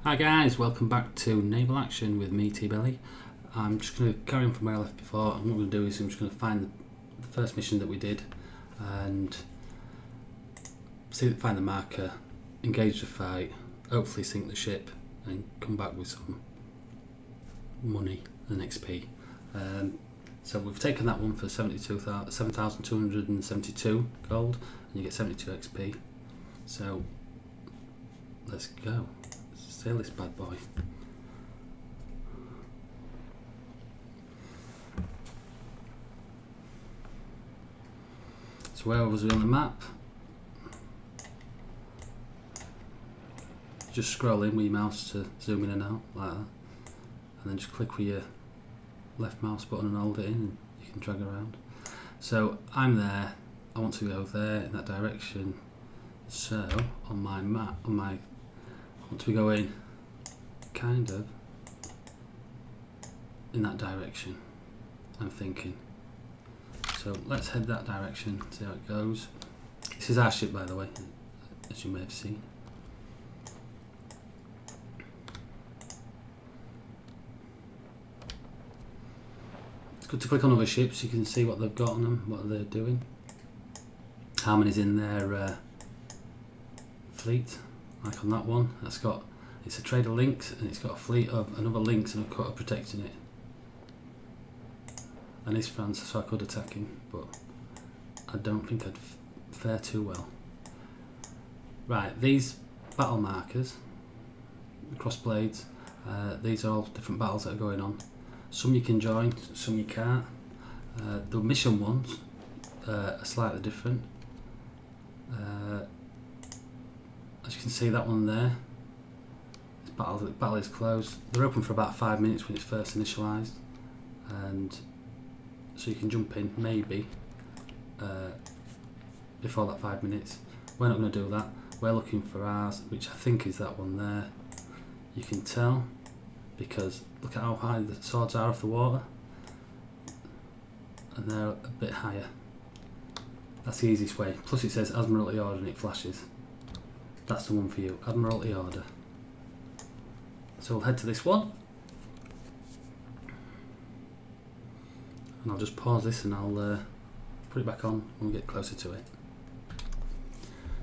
Hi guys, welcome back to Naval Action with me, TeaBelly. I'm just going to carry on from where I left before, and what I'm going to do is I'm just going to find the first mission that we did and find the marker, engage the fight, hopefully sink the ship and come back with some money and XP. So we've taken that one for 7,272 gold and you get 72 XP. So let's go. Sail this bad boy. So where was we on the map? Just scroll in with your mouse to zoom in and out like that, and then just click with your left mouse button and hold it in and you can drag around. So I'm there, I want to go there in that direction. So on my map, I want to be going kind of in that direction, I'm thinking. So let's head that direction, see how it goes. This is our ship, by the way, as you may have seen. It's good to click on other ships so you can see what they've got on them, what they're doing, how many's in their fleet. Like on that one, it's a trader Lynx and it's got a fleet of another Lynx and a cutter protecting it. And it's France, so I could attack him, but I don't think I'd fare too well. Right, these battle markers, cross blades, these are all different battles that are going on. Some you can join, some you can't. The mission ones are slightly different. As you can see, that one there, battle is closed. They're open for about 5 minutes when it's first initialised, and so you can jump in maybe before that 5 minutes. We're not going to do that. We're looking for ours, which I think is that one there. You can tell because look at how high the swords are off the water, and they're a bit higher. That's the easiest way. Plus it says Admiralty Order and it flashes. That's the one for you, Admiralty Order. So we'll head to this one. And I'll just pause this and I'll put it back on when we get closer to it.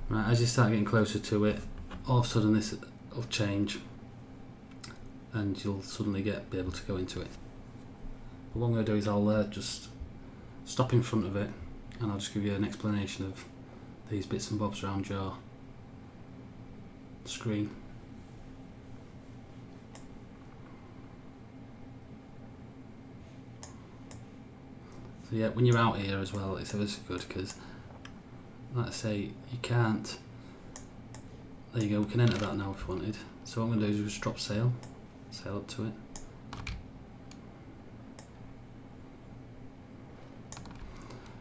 Right, as you start getting closer to it, all of a sudden this will change and you'll suddenly be able to go into it. But what I'm going to do is I'll just stop in front of it and I'll just give you an explanation of these bits and bobs around your screen. So yeah, when you're out here as well, it's always good because, like I say, you can't. There you go. We can enter that now if we wanted. So what I'm going to do is just drop sail up to it.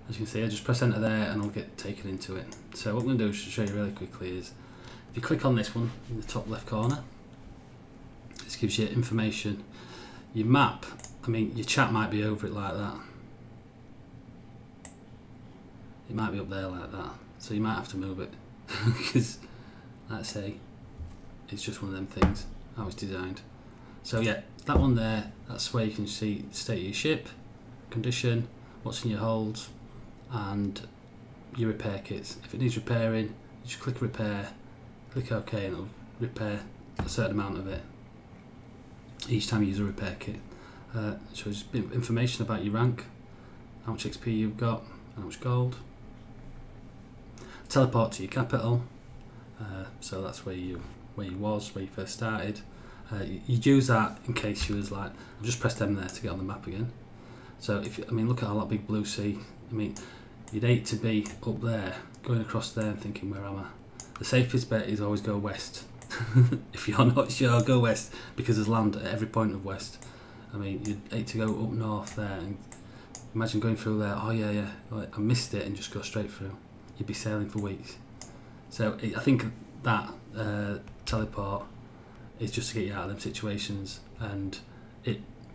As you can see, I just press enter there and I'll get taken into it. So what I'm going to do is to show you really quickly is, if you click on this one in the top left corner, this gives you information. Your map, I mean, your chat might be over it like that. It might be up there like that, so you might have to move it because, like I say, it's just one of them things, how it's designed. So yeah, that one there, that's where you can see the state of your ship, condition, what's in your holds, and your repair kits. If it needs repairing, you just click repair, click OK, and it'll repair a certain amount of it each time you use a repair kit. Shows a bit of information about your rank, how much XP you've got, and how much gold. Teleport to your capital, so that's where you first started. You'd use that in case you was like, I've just pressed M there to get on the map again. So look at all that big blue sea. I mean, you'd hate to be up there, going across there and thinking, where am I? The safest bet is always go west. If you're not sure, go west, because there's land at every point of west. I mean, you'd hate to go up north there and imagine going through there, oh yeah, like, I missed it, and just go straight through. You'd be sailing for weeks. So I think that teleport is just to get you out of them situations, and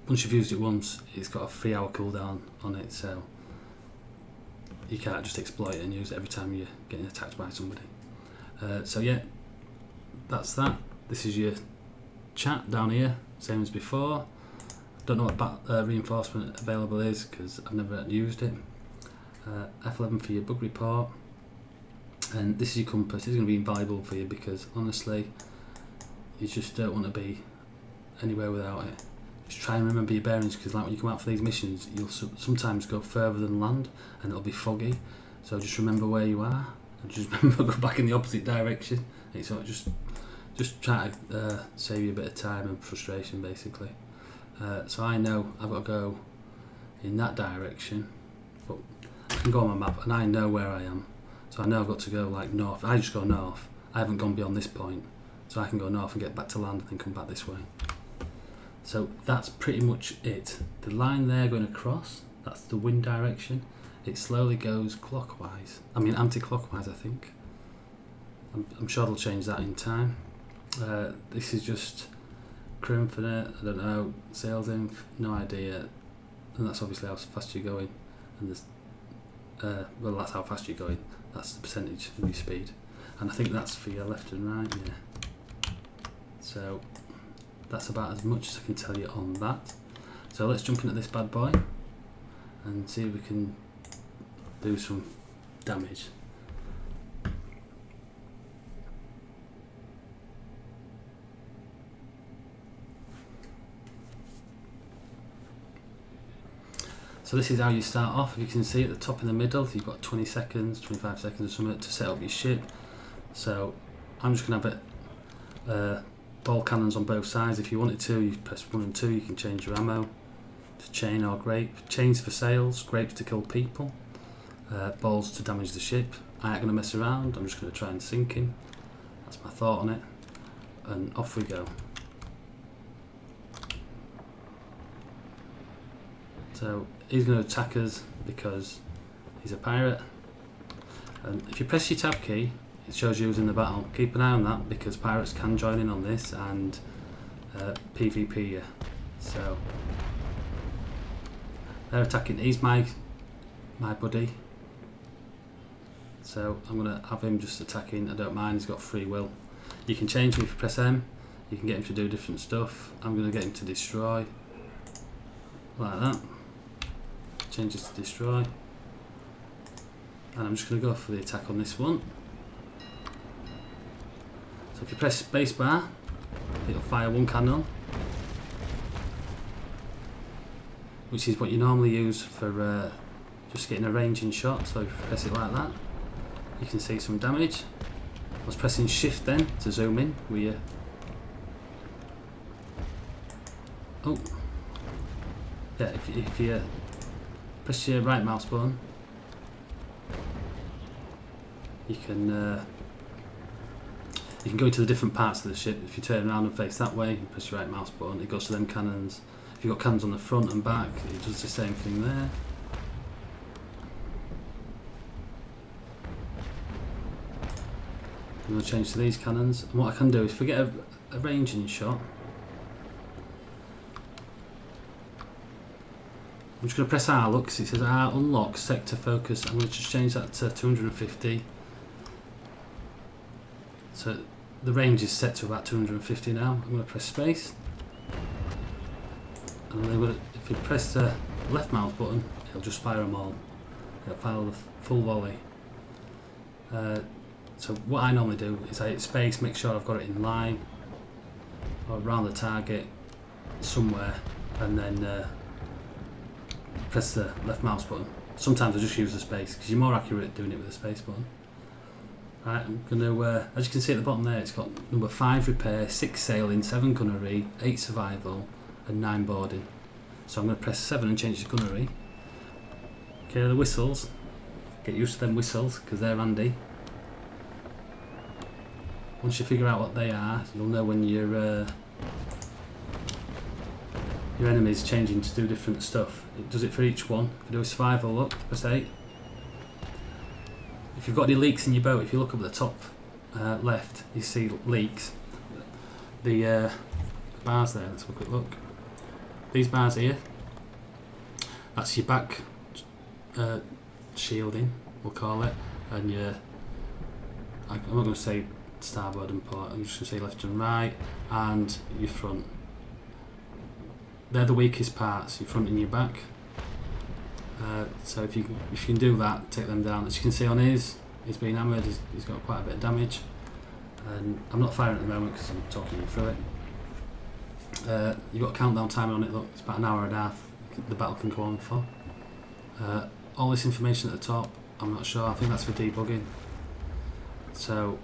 once you've used it once, it's got a 3-hour cooldown on it, so you can't just exploit it and use it every time you're getting attacked by somebody. So yeah, that's that. This is your chat down here, same as before. Don't know what reinforcement available is because I've never used it. F11 for your bug report, and this is your compass. It's going to be invaluable for you because honestly you just don't want to be anywhere without it. Just try and remember your bearings because like when you come out for these missions you'll sometimes go further than land and it'll be foggy, so just remember where you are and just remember go back in the opposite direction. It's sort of just try to save you a bit of time and frustration basically. So I know I've got to go in that direction, but I can go on my map and I know where I am, so I know I've got to go like north. I just go north, I haven't gone beyond this point, so I can go north and get back to land and then come back this way. So that's pretty much it. The line there going across, that's the wind direction. It slowly goes clockwise, anti-clockwise I think. I'm sure they'll change that in time. This is just crew infinite, I don't know, sails inf, no idea, and that's obviously how fast you're going, and this, well that's how fast you're going, that's the percentage of your speed, and I think that's for your left and right, yeah. So that's about as much as I can tell you on that. So let's jump into this bad boy and see if we can do some damage. So this is how you start off. You can see at the top in the middle you've got 20 seconds, 25 seconds or something to set up your ship. So I'm just going to have it ball cannons on both sides. If you wanted to, you press 1 and 2, you can change your ammo to chain or grape. Chains for sails, grapes to kill people, balls to damage the ship. I ain't going to mess around, I'm just going to try and sink him. That's my thought on it. And off we go. So he's going to attack us because he's a pirate, and if you press your tab key it shows you who's in the battle. Keep an eye on that because pirates can join in on this and PvP you. So they're attacking. He's my buddy, so I'm going to have him just attacking. I don't mind, he's got free will. You can change him if you press M, you can get him to do different stuff. I'm going to get him to destroy like that. Changes to destroy, and I'm just going to go for the attack on this one. So if you press spacebar it'll fire one cannon, which is what you normally use for just getting a ranging shot. So if you press it like that you can see some damage. I was pressing shift then to zoom in with you. Oh yeah, if you press your right mouse button you can go into the different parts of the ship. If you turn around and face that way and press your right mouse button it goes to them cannons. If you've got cannons on the front and back it does the same thing there. I'm going to change to these cannons, and what I can do is if we get a ranging shot, I'm just going to press R, look, because it says R unlock sector focus. I'm going to just change that to 250. So the range is set to about 250 now. I'm going to press space. And then if you press the left mouse button, it'll just fire them all. It'll fire the full volley. So what I normally do is I hit space, make sure I've got it in line or around the target somewhere, and then press the left mouse button. Sometimes I just use the space because you're more accurate doing it with the space button. Right, I'm going to, as you can see at the bottom there, it's got number 5 repair, 6 sailing, 7 gunnery, 8 survival and 9 boarding. So I'm going to press 7 and change to gunnery. Okay, the whistles, get used to them whistles because they're handy. Once you figure out what they are, you'll know when your enemy's changing to do different stuff. It does it for each one. If you do a survival, look, press 8. If you've got any leaks in your boat, if you look up at the top left, you see leaks. The bars there, let's have a quick look. These bars here, that's your back shielding, we'll call it, and your, I'm not going to say starboard and port. I'm just going to say left and right, and your front. They're the weakest parts, your front and your back. So if you can do that, take them down. As you can see on his, he's been hammered, he's got quite a bit of damage. And I'm not firing at the moment because I'm talking you through it. You've got a countdown timer on it, look, it's about an hour and a half the battle can go on for. All this information at the top, I'm not sure, I think that's for debugging. So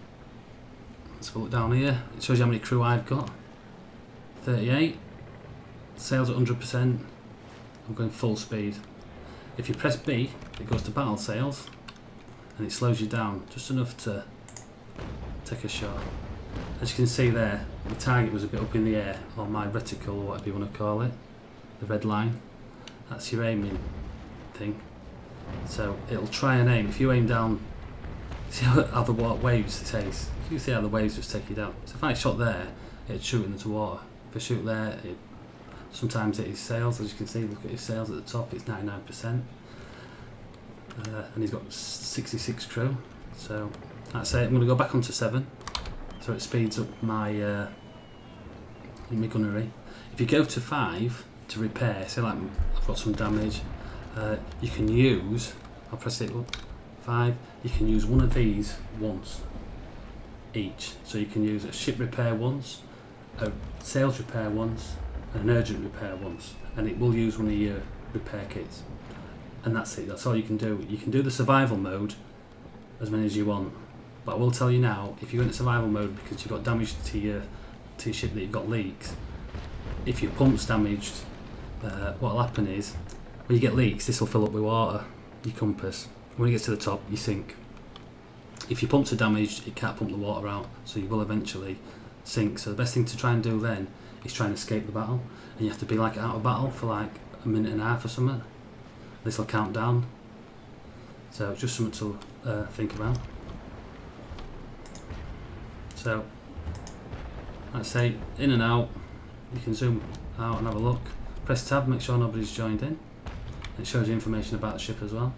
let's look down here, it shows you how many crew I've got. 38, sails at 100%, I'm going full speed. If you press B, it goes to battle sails and it slows you down just enough to take a shot. As you can see there, the target was a bit up in the air, or my reticle, or whatever you want to call it, the red line. That's your aiming thing. So it'll try and aim. If you aim down, see how the waves, it says, if you see how the waves just take you down. So if I shot there, it'd shoot into water. If I shoot there, sometimes it is sails. As you can see, look at his sails at the top, it's 99%. And he's got 66 crew. So that's it. I'm going to go back onto 7. So it speeds up my gunnery. If you go to 5 to repair, say like I've got some damage, you can use, I'll press it up, 5, you can use one of these once each. So you can use a ship repair once, a sails repair once, and an urgent repair once, and it will use one of your repair kits. And that's it, that's all you can do. You can do the survival mode as many as you want. But I will tell you now, if you go into survival mode because you've got damage to your ship, that you've got leaks, if your pump's damaged, what will happen is, when you get leaks, this will fill up with water, your compass. When it gets to the top, you sink. If your pumps are damaged, it can't pump the water out, so you will eventually sink. So the best thing to try and do then is try and escape the battle, and you have to be like out of battle for like a minute and a half or something. This will count down. So just something to think about. So, let's say in and out, you can zoom out and have a look. Press tab, make sure nobody's joined in. It shows you information about the ship as well.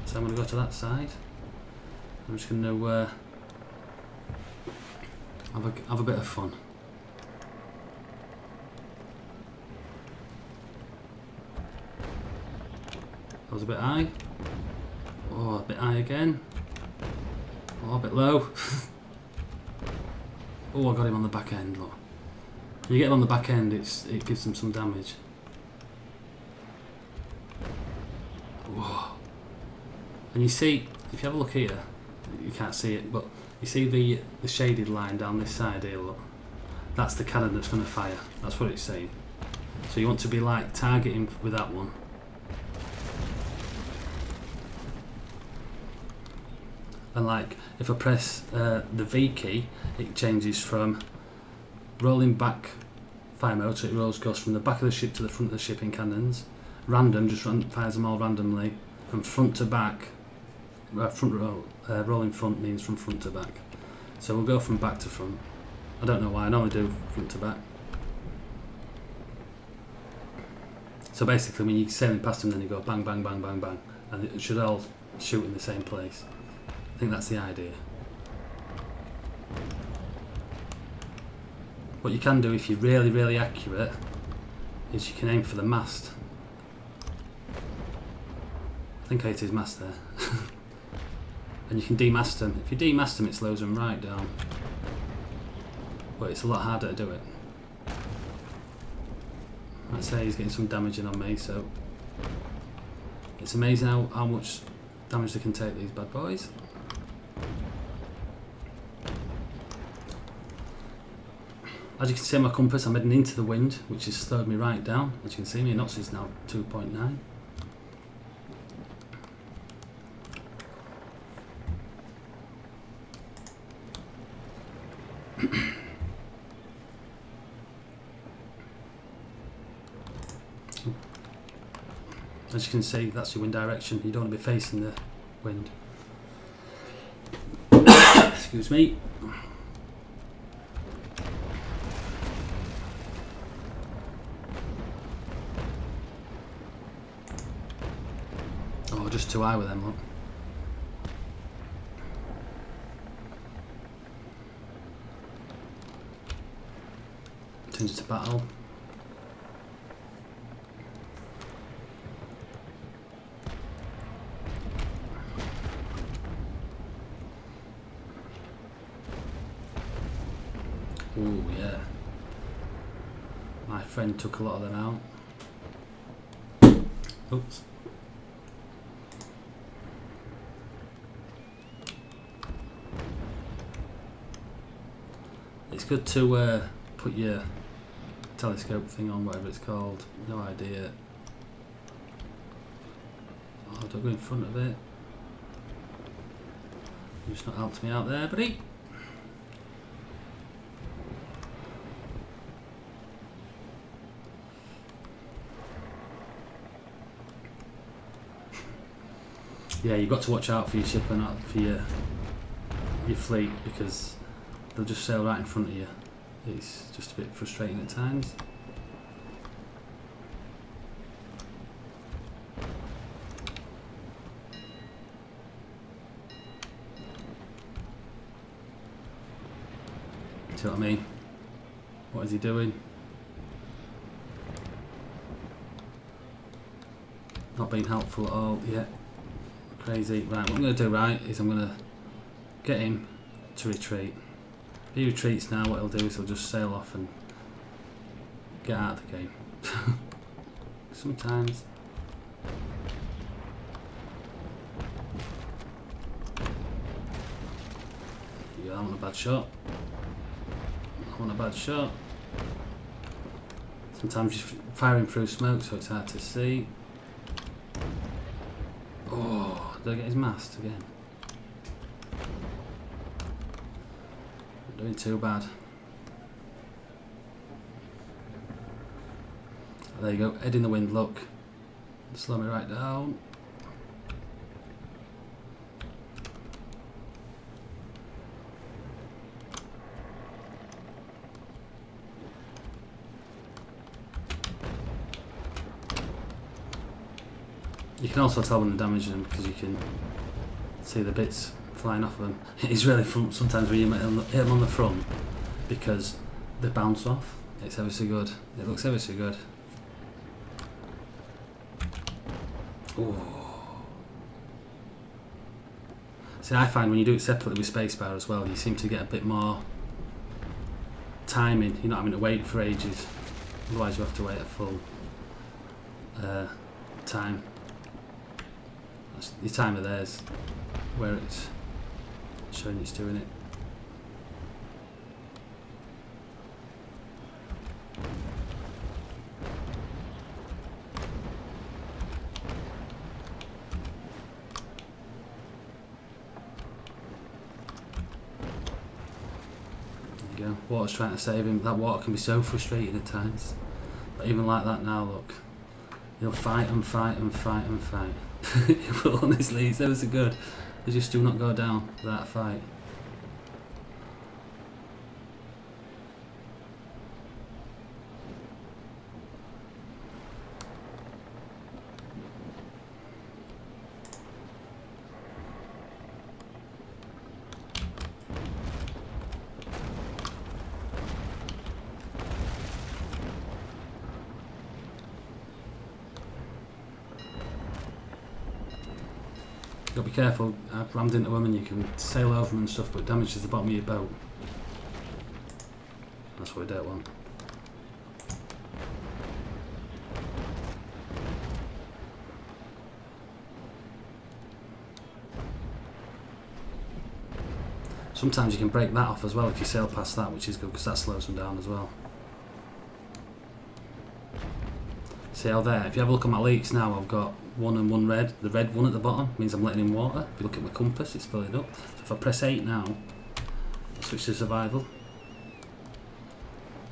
So I'm going to go to that side. I'm just going to have a bit of fun. That was a bit high. Oh, a bit high again. Oh, a bit low. Oh, I got him on the back end, look. When you get him on the back end, it gives them some damage. Whoa. And you see, if you have a look here, you can't see it, but you see the shaded line down this side here, look. That's the cannon that's going to fire. That's what it's saying. So you want to be like targeting with that one. And like, if I press the V key, it changes from rolling back fire mode, so it goes from the back of the ship to the front of the ship in cannons. Random, just fires them all randomly, from front to back. Rolling front means from front to back. So we'll go from back to front. I don't know why, I normally do front to back. So basically when you're sailing past them, then you go bang, bang, bang, bang, bang, and it should all shoot in the same place. I think that's the idea. What you can do if you're really, really accurate is you can aim for the mast. I think I hit his mast there. And you can demast them. If you demast them, it slows them right down. But it's a lot harder to do it. I'd say he's getting some damage in on me, so it's amazing how much damage they can take, these bad boys. As you can see on my compass, I'm heading into the wind, which has slowed me right down. As you can see, my knots is now 2.9. As you can see, that's your wind direction. You don't want to be facing the wind. Excuse me. Oh, just too high with them, look. Change it to battle. Ooh, yeah. My friend took a lot of them out. Oops. It's good to put your telescope thing on, whatever it's called. No idea. Oh, don't go in front of it. You just not helped me out there, buddy. Yeah, you've got to watch out for your ship and not for your fleet, because they'll just sail right in front of you. It's just a bit frustrating at times. See what I mean? What is he doing? Not being helpful at all. Yeah. Crazy. Right, what I'm going to do, right, is I'm going to get him to retreat. If he retreats now, what he'll do is he'll just sail off and get out of the game. Sometimes. Yeah, I want a bad shot. I want a bad shot. Sometimes you're firing through smoke, so it's hard to see. Oh, did I get his mast again? Not doing too bad. There you go, head in the wind, look. Slow me right down. You can also tell when they're damaging them because you can see the bits flying off of them. It's really fun sometimes when you hit them on the front because they bounce off. It's ever so good. It looks ever so good. Ooh. See, I find when you do it separately with spacebar as well, you seem to get a bit more timing. You're not having to wait for ages. Otherwise you have to wait a full time. Your timer there's where it's showing it's doing it. There you go. Water's trying to save him. That water can be so frustrating at times. But even like that now, look. He'll fight and fight and fight and fight. But honestly, it's ever so good. They just do not go down without a fight. You've got to be careful. I've rammed into them and you can sail over them and stuff, but it damages the bottom of your boat. That's what we don't want. Sometimes you can break that off as well if you sail past that, which is good because that slows them down as well. See how there, if you have a look at my leaks now, I've got one and one red. The red one at the bottom means I'm letting in water. If you look at my compass, it's filling up. So if I press 8 now, I'll switch to survival.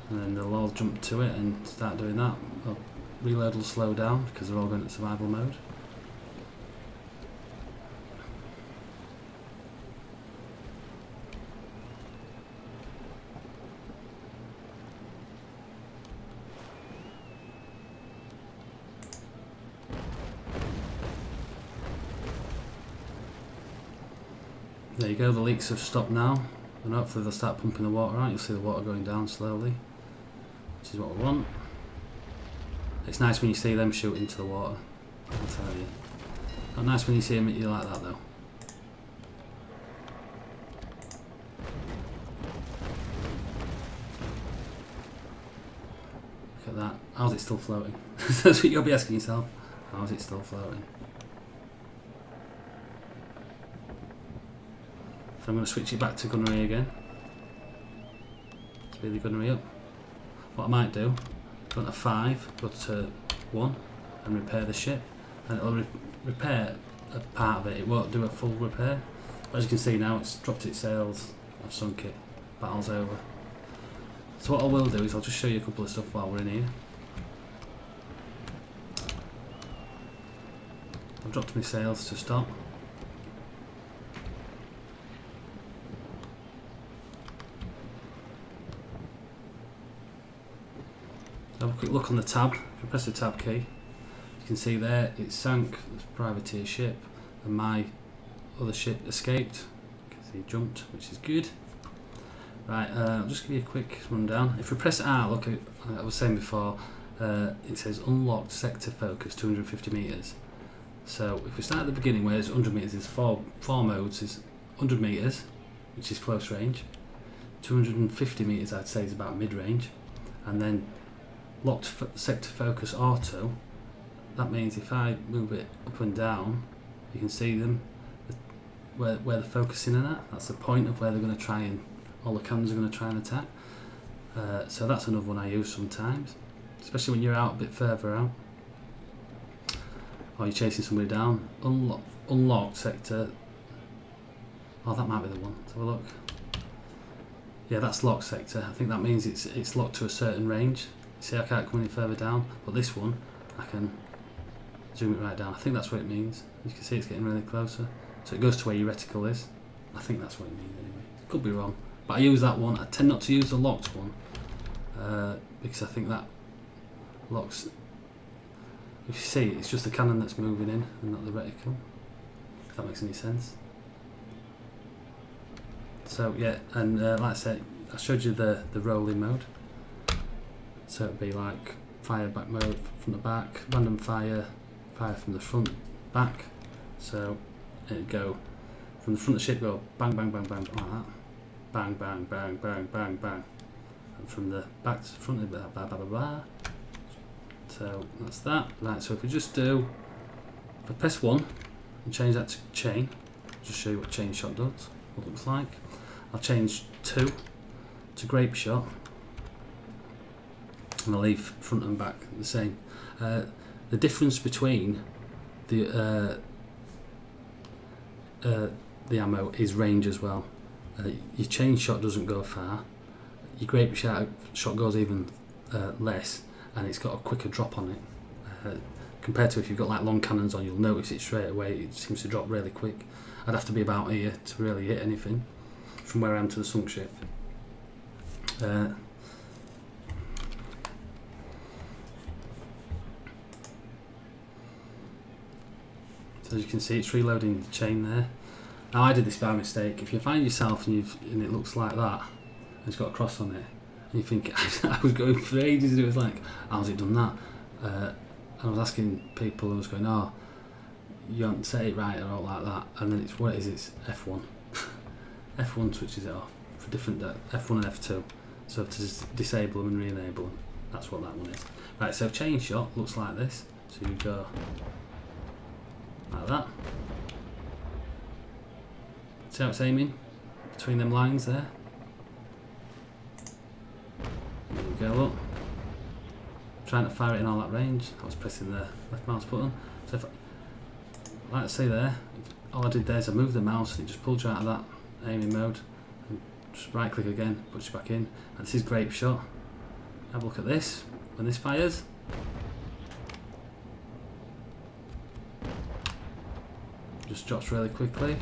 And then they'll all jump to it and start doing that. Well, reload will slow down because they're all going to survival mode. There you go, the leaks have stopped now, and hopefully they'll start pumping the water out. You'll see the water going down slowly. which is what we want. It's nice when you see them shoot into the water, I'll tell you. Not nice when you see them hit you like that though. Look at that. How's it still floating? That's what you'll be asking yourself. How's it still floating? So I'm going to switch it back to gunnery again. Speed the gunnery up. What I might do, go to 5, go to 1 and repair the ship, and it'll repair a part of it. It won't do a full repair. But as you can see now, it's dropped its sails, I've sunk it, battle's over. So what I will do is I'll just show you a couple of stuff while we're in here. I've dropped my sails to stop. Have a quick look on the tab. If you press the tab key, you can see there it sank. It's a privateer ship, and my other ship escaped. You can see it jumped, which is good. Right, I'll just give you a quick rundown. If we press R, look, like I was saying before, it says unlocked sector focus 250 metres. So if we start at the beginning where it's 100 metres, there's four modes. Is 100 metres, which is close range. 250 metres I'd say is about mid range, and then locked sector focus auto. That means if I move it up and down, you can see them where they're focusing in at. That's the point of where they're going to try and all the cannons are going to try and attack. So that's another one I use sometimes, especially when you're out a bit further out or you're chasing somebody down. Unlocked sector. Oh, that might be the one. Let's have a look. Yeah, that's locked sector. I think that means it's locked to a certain range. See, I can't come any further down, but this one I can zoom it right down. I think that's what it means. You can see it's getting really closer, so it goes to where your reticle is. I think that's what it means anyway. Could be wrong, but I use that one. I tend not to use the locked one because I think that locks. If you see, it's just the cannon that's moving in and not the reticle. If that makes any sense. So yeah, and like I said, I showed you the rolling mode. So it'd be like fire back mode from the back, random fire from the front, back. So it'd go from the front of the ship, go bang, bang, bang, bang, like that. Bang, bang, bang, bang, bang, bang. And from the back to the front, it'd be blah, blah, blah, blah. So that's that. Right, so if we just do, if I press 1 and change that to chain, just show you what chain shot does, what it looks like. I'll change 2 to grape shot. And I'll leave front and back the same. The difference between the ammo is range as well. Your chain shot doesn't go far. Your grape shot goes even less, and it's got a quicker drop on it. Compared to if you've got like long cannons on, you'll notice it straight away. It seems to drop really quick. I'd have to be about here to really hit anything from where I am to the sunk ship. So as you can see, it's reloading the chain there. Now I did this by mistake. If you find yourself and it looks like that, and it's got a cross on it, and you think, I was going for ages and it was like, how's it done that? And I was asking people who was going, oh, you haven't set it right or all like that, and then it's, what it is, it's F1. F1 switches it off for different, F1 and F2. So to disable them and re-enable them, that's what that one is. Right, so chain shot looks like this. So you go like that. See how it's aiming between them lines there? There you go, look. Trying to fire it in all that range. I was pressing the left mouse button. So if like I say there, all I did there is I moved the mouse and it just pulled you out of that aiming mode. And just right click again, puts you back in. And this is grape shot. Have a look at this. When this fires, just drops really quickly.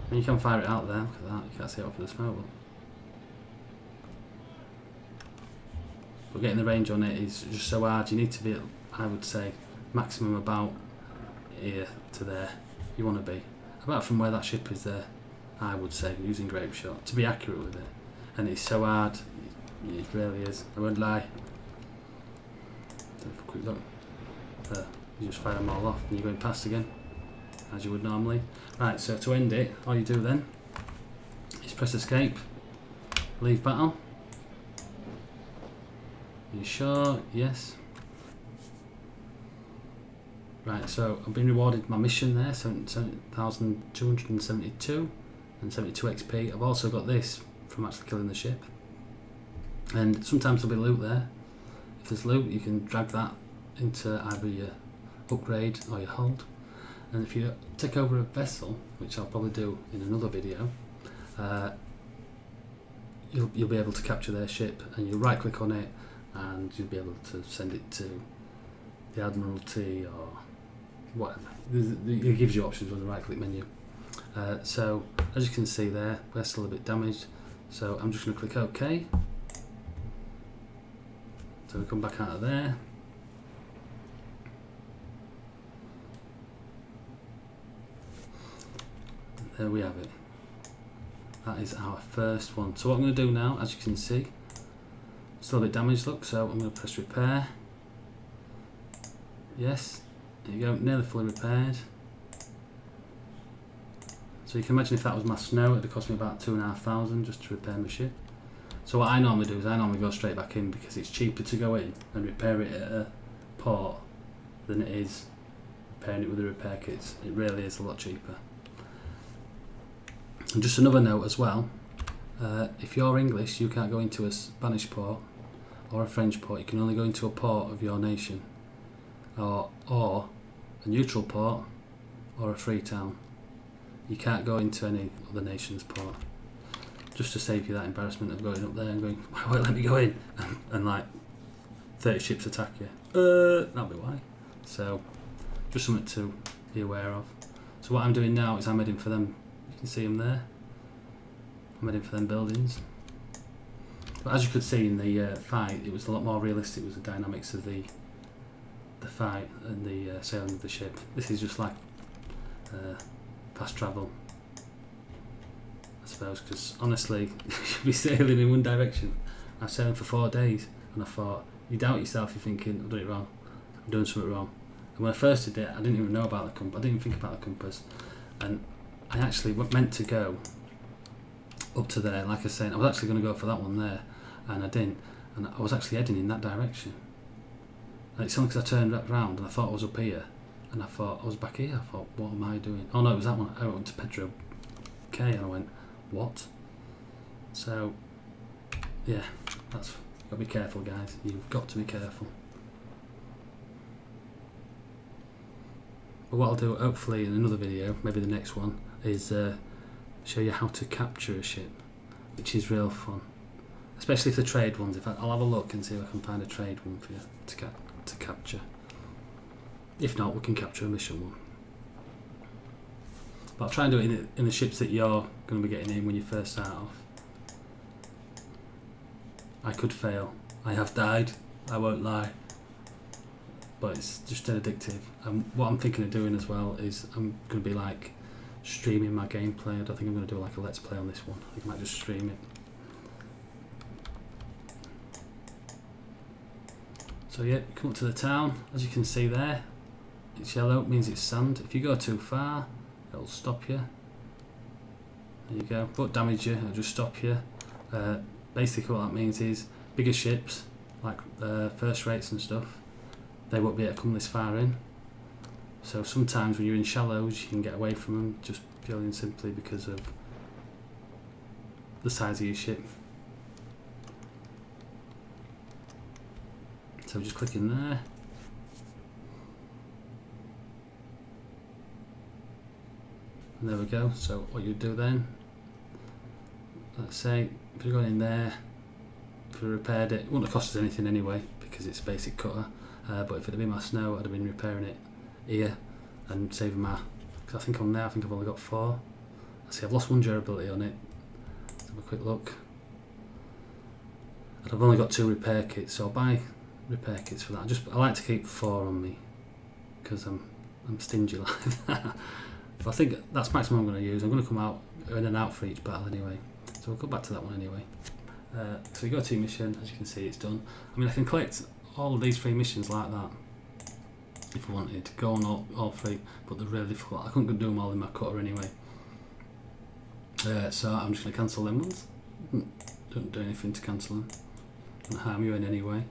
And you can fire it out there, look at that, you can't see it off of the smoke. But getting the range on it is just so hard. You need to be at, I would say, maximum about here to there. You want to be about from where that ship is there, I would say, using grape shot to be accurate with it. and it's so hard. It really is. I won't lie. Have a quick look. You just fire them all off, and you're going past again, as you would normally. Right. So to end it, all you do then is press escape, leave battle. Are you sure? Yes. Right, so I've been rewarded my mission there, 7,272 and 72 XP. I've also got this from actually killing the ship. And sometimes there'll be loot there. If there's loot, you can drag that into either your upgrade or your hold. And if you take over a vessel, which I'll probably do in another video, you'll be able to capture their ship, and you'll right click on it and you'll be able to send it to the Admiralty or whatever. It gives you options with the right click menu. So as you can see there, we're still a bit damaged, so I'm just going to click OK. So we come back out of there. There we have it. That is our first one. So what I'm going to do now, as you can see, still a bit damaged, look, so I'm going to press repair. Yes, there you go, nearly fully repaired. So you can imagine if that was my snow, it would cost me about 2,500 just to repair my ship. So what I normally do is I normally go straight back in, because it's cheaper to go in and repair it at a port than it is repairing it with the repair kits. It really is a lot cheaper. And just another note as well, if you're English, you can't go into a Spanish port or a French port. You can only go into a port of your nation, or a neutral port or a free town. You can't go into any other nation's port, just to save you that embarrassment of going up there and going, why won't let me go in, and like 30 ships attack you. That'll be why. So just something to be aware of. So what I'm doing now is I'm heading for them. You can see them there. I'm heading for them buildings. But as you could see in the fight, it was a lot more realistic. It was the dynamics of the fight and the sailing of the ship. This is just like fast travel, I suppose, because honestly, you'll be sailing in one direction. I was sailing for 4 days, and I thought, you doubt yourself, you're thinking, I've done it wrong, I'm doing something wrong. And when I first did it, I didn't even know about the compass, I didn't even think about the compass, and I actually meant to go up to there, like I said, I was actually going to go for that one there, and I didn't, and I was actually heading in that direction. And it's only because I turned back round and I thought I was up here, and I thought I was back here. I thought, what am I doing? Oh no, it was that one. I went to Pedro K, and I went, what? So yeah, that's, got to be careful, guys. You've got to be careful. But what I'll do, hopefully in another video, maybe the next one, is show you how to capture a ship, which is real fun, especially for trade ones. I'll have a look and see if I can find a trade one for you to capture. If not, we can capture a mission one. But I'll try and do it in the ships that you're going to be getting in when you first start off. I could fail. I have died, I won't lie. But it's just addictive. And what I'm thinking of doing as well is I'm going to be like streaming my gameplay. I don't think I'm going to do like a let's play on this one. I think I might just stream it. So yeah, come up to the town. As you can see there, it's yellow, it means it's sand. If you go too far, it'll stop you. There you go. Won't damage you, it'll just stop you. Basically what that means is bigger ships, like first rates and stuff, they won't be able to come this far in. So sometimes when you're in shallows, you can get away from them just purely and simply because of the size of your ship. So just click in there. And there we go. So what you do then, let's say if you're going in there, if you repaired it, it wouldn't have cost us anything anyway because it's a basic cutter, but if it had been my snow, I'd have been repairing it here and saving my, because I think on there I think I've only got 4. See, I've lost 1 durability on it. Let's have a quick look. And I've only got 2 repair kits, so I'll buy repair kits for that. I like to keep 4 on me because I'm stingy like that. But I think that's maximum I'm going to use. I'm going to come out in and out for each battle anyway. So we'll go back to that one anyway. So you go to mission, as you can see it's done. I mean I can collect all of these 3 missions like that if I wanted to go on all 3, but they're really difficult. I couldn't do them all in my cutter anyway. So I'm just going to cancel them ones. Don't do anything to cancel them. Don't harm you in any way.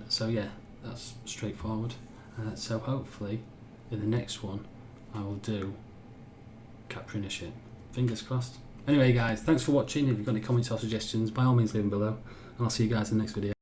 So yeah, that's straightforward. So hopefully in the next one I will do capturing a ship. Fingers crossed. Anyway guys, thanks for watching. If you've got any comments or suggestions, by all means leave them below, and I'll see you guys in the next video.